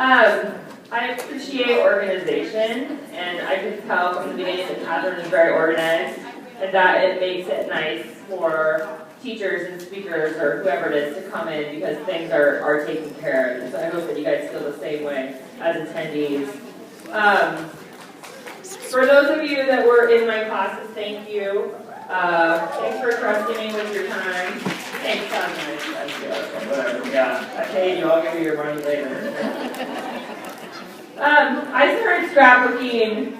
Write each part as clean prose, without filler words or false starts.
I appreciate organization, and I could tell from the beginning that Catherine is very organized, and that it makes it nice for teachers and speakers or whoever it is to come in because things are taken care of. And so I hope that you guys feel the same way as attendees. For those of you that were in my classes, thank you. Thanks for trusting me with your time. Thanks, sounds nice. Whatever, yeah. I paid you, I'll give you your money later. I started scrapbooking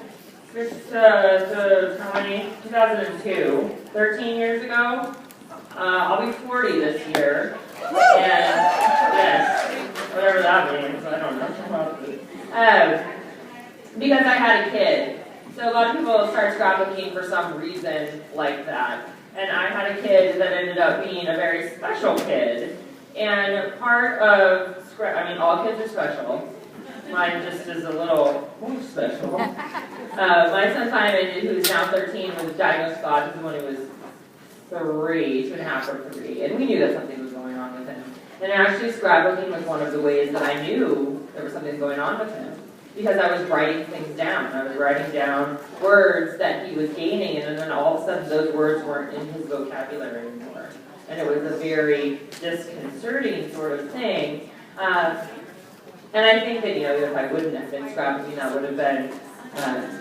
2002, 13 years ago. I'll be 40 this year. And yes, whatever that means, I don't know. Because I had a kid. So a lot of people start scrapbooking for some reason like that. And I had a kid that ended up being a very special kid. And part of, all kids are special. Mine just is a little more special. My son Simon, who's now 13, was diagnosed with autism when he was 2.5 or 3. And we knew that something was going on with him. And actually scrapbooking was one of the ways that I knew there was something going on with him. Because I was writing things down. I was writing down words that he was gaining, and then all of a sudden those words weren't in his vocabulary anymore. And it was a very disconcerting sort of thing. And I think that, even if I wouldn't have been scrapbooking, that would have been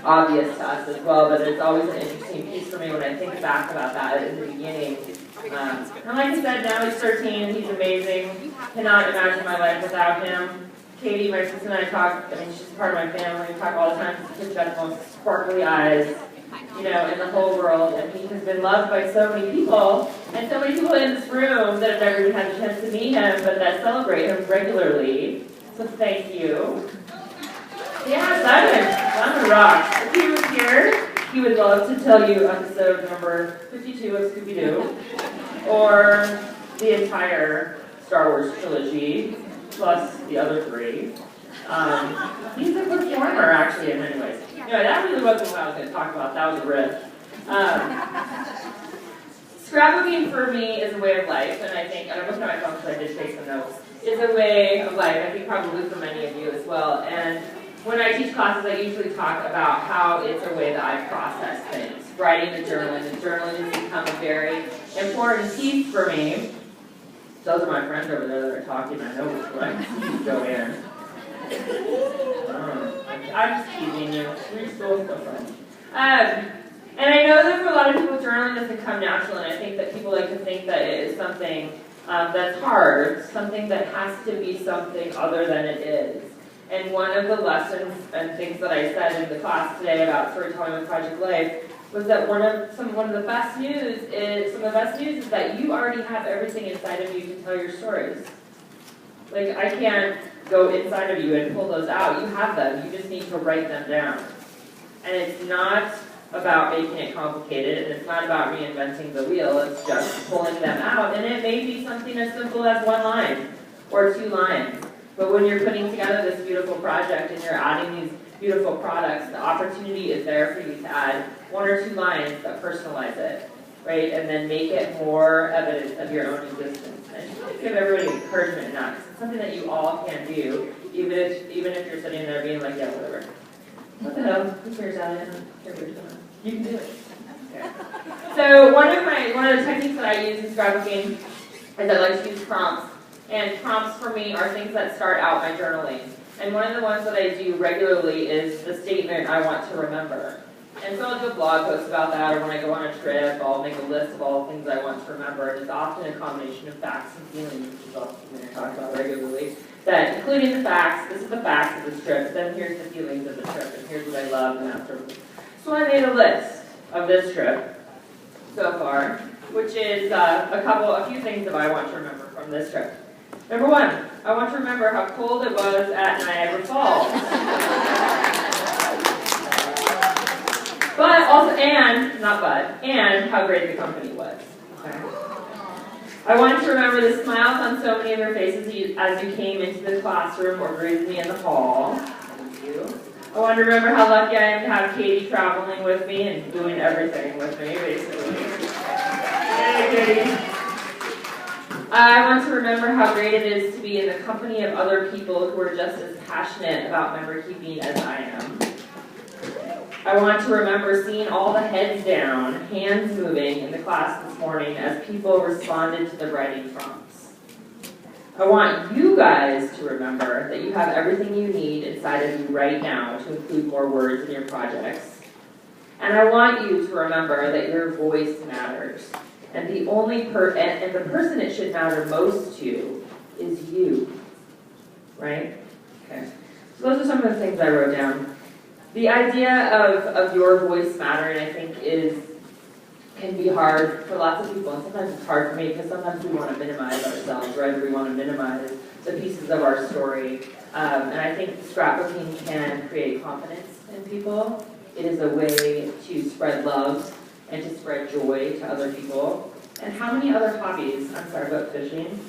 obvious to us as well, but it's always an interesting piece for me when I think back about that in the beginning. And like I said, now he's 13, he's amazing. Cannot imagine my life without him. Katie, my sister, and I talk, she's part of my family, we talk all the time. He's got the most sparkly eyes, in the whole world, and he has been loved by so many people, and so many people in this room that have never even had a chance to meet him, but that celebrate him regularly. So thank you. Yeah, Simon rocks. If he was here, he would love to tell you episode number 52 of Scooby-Doo, or the entire Star Wars trilogy, plus the other 3. He's a performer, actually, in many ways. That really wasn't what I was going to talk about. That was a riff. Scrapbooking for me is a way of life, and I think, I don't know if my phone because I did take some notes, is a way of life, I think probably for many of you as well. And when I teach classes, I usually talk about how it's a way that I process things. Writing and journaling. And journaling has become a very important piece for me. Those are my friends over there that are talking. I know which one. Joanne. I'm just teasing you. We're still friends. And I know that for a lot of people, journaling doesn't come natural, and I think that people like to think that it is something that's hard, something that has to be something other than it is. And one of the lessons and things that I said in the class today about storytelling with Project Life was that one of the best news is that you already have everything inside of you to tell your stories. Like, I can't go inside of you and pull those out. You have them. You just need to write them down. And it's not about making it complicated, and it's not about reinventing the wheel. It's just pulling them out. And it may be something as simple as 1 line or 2 lines. But when you're putting together this beautiful project and you're adding these beautiful products, the opportunity is there for you to add 1 or 2 lines that personalize it, right? And then make it more evidence of your own existence. And just give everybody encouragement in that, because it's something that you all can do, even if you're sitting there being like, yeah, whatever. What the hell? Who cares out of it? You can do it. Okay. So one of the techniques that I use in scrapbooking is I like to use prompts. And prompts for me are things that start out my journaling. And one of the ones that I do regularly is the statement, I want to remember. And so I'll do a blog post about that, or when I go on a trip, I'll make a list of all the things I want to remember. And it's often a combination of facts and feelings, which is also something I talk about regularly. That including the facts, this is the facts of this trip, then here's the feelings of the trip, and here's what I love and afterwards. So I made a list of this trip so far, which is a few things that I want to remember from this trip. Number 1, I want to remember how cold it was at Niagara Falls. And how great the company was. Okay. I want to remember the smiles on so many of your faces as you came into the classroom or greeted me in the hall. Thank you. I want to remember how lucky I am to have Katie traveling with me and doing everything with me, basically. Yay, Katie. I want to remember how great it is to be in the company of other people who are just as passionate about member keeping as I am. I want to remember seeing all the heads down, hands moving in the class this morning as people responded to the writing prompts. I want you guys to remember that you have everything you need inside of you right now to include more words in your projects. And I want you to remember that your voice matters. And the person it should matter most to is you. Right? Okay. So those are some of the things I wrote down. The idea of your voice mattering, I think, can be hard for lots of people, and sometimes it's hard for me because sometimes we want to minimize ourselves, right? Or we want to minimize the pieces of our story. And I think scrapbooking can create confidence in people. It is a way to spread love and to spread joy to other people. And how many other hobbies, I'm sorry about fishing,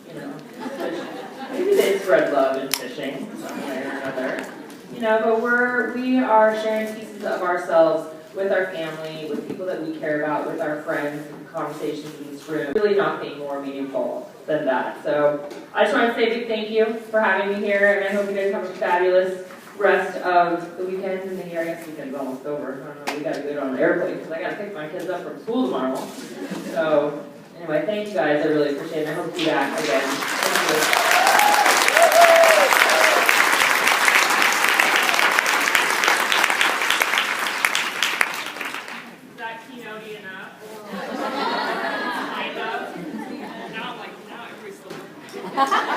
fishing. Maybe they spread love in fishing, some way or another. But we are sharing pieces of ourselves with our family, with people that we care about, with our friends, and conversations in this room. Really nothing more meaningful than that. So I just want to say a big thank you for having me here, and I hope you guys have a fabulous rest of the weekend and the year. I guess the weekend's almost over. I don't know, we got to go on an airplane because I got to pick my kids up from school tomorrow. So anyway, thank you guys. I really appreciate it. I hope to be back again. Thank you. Now everybody's still